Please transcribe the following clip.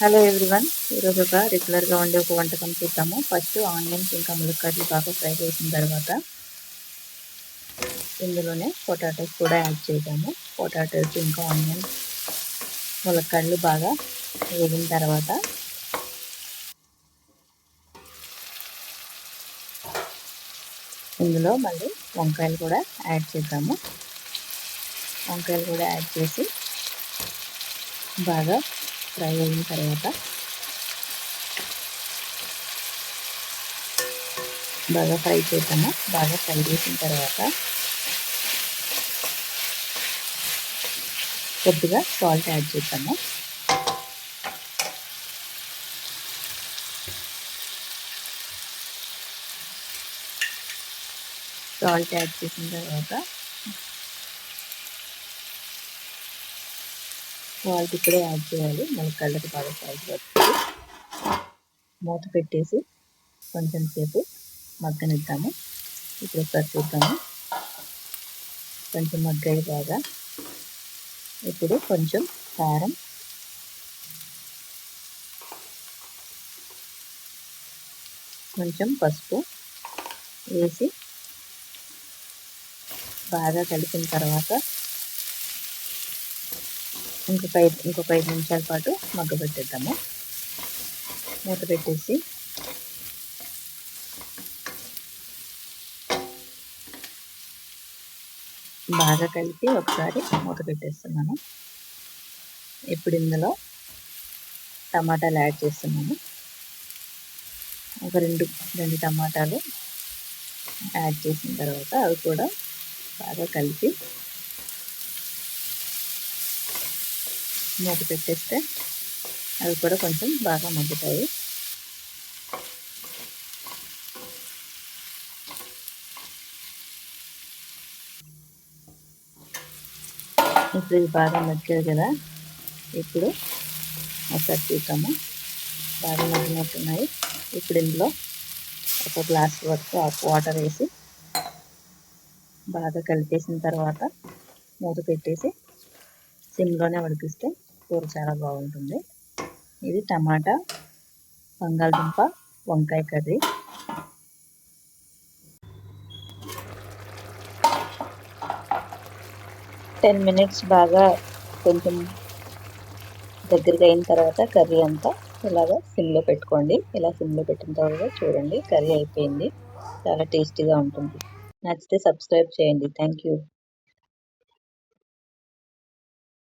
Hello everyone, ఈరోజు ఒక రెగ్యులర్గా ఉండే ఒక వంటకం చూద్దాము. ఫస్ట్ ఆనియన్స్ ఇంకా ములక్కాడలు బాగా ఫ్రై చేసిన తర్వాత ఇందులోనే పొటాటోస్ కూడా యాడ్ చేద్దాము. పొటాటోస్ ఇంకా ఆనియన్స్ ములక్కాడలు బాగా వేగిన తర్వాత ఇందులో మళ్ళీ వంకాయలు కూడా యాడ్ చేద్దాము. వంకాయలు కూడా యాడ్ చేసి బాగా ఫ్రై అయిన తర్వాత బాగా ఫ్రై చేద్దాము. బాగా ఫ్రై చేసిన తర్వాత కొద్దిగా సాల్ట్ యాడ్ చేద్దాము. సాల్ట్ యాడ్ చేసిన తర్వాత సాల్ట్ ఇప్పుడే యాడ్ చేయాలి. ములక్కాడలకు బాగా సాల్ట్ పడుతుంది. మూత పెట్టేసి కొంచెం సేపు మగ్గనిద్దాము. ఇప్పుడు ఒకసారి చూద్దాము. కొంచెం మగ్గాయి బాగా. ఇప్పుడు కొంచెం కారం, కొంచెం పసుపు వేసి బాగా కలిపిన తర్వాత ఇంకొక 5 నిమిషాల పాటు మగ్గబెట్టేద్దాము. మూత పెట్టేసి బాగా కలిపి ఒకసారి మూత పెట్టేస్తున్నాను. ఇప్పుడు ఇందులో టమాటాలు యాడ్ చేస్తున్నాను. ఒక రెండు టమాటాలు యాడ్ చేసిన తర్వాత అవి కూడా బాగా కలిపి మూత పెట్టేస్తే అవి కూడా కొంచెం బాగా మగ్గుతాయి. ఇప్పుడు ఇది బాగా మగ్గాయి కదా. ఇప్పుడు ఒకసారి చూద్దాము. బాగా మగ్గినట్టున్నాయి. ఇప్పుడు ఇందులో ఒక గ్లాస్ వరకు వాటర్ వేసి బాగా కలిపేసిన తర్వాత మూత పెట్టేసి సిమ్లోనే ఉడికిస్తే కూర చాలా బాగుంటుంది. ఇది టమాటా బంగాళదుంప వంకాయ కర్రీ. టెన్ మినిట్స్ బాగా కొంచెం దగ్గరగా అయిన తర్వాత కర్రీ అంతా ఇలాగ సిమ్లో పెట్టుకోండి. ఇలా సిమ్లో పెట్టిన తర్వాత చూడండి కర్రీ అయిపోయింది. చాలా టేస్టీగా ఉంటుంది. నచ్చితే సబ్స్క్రైబ్ చేయండి. Thank you.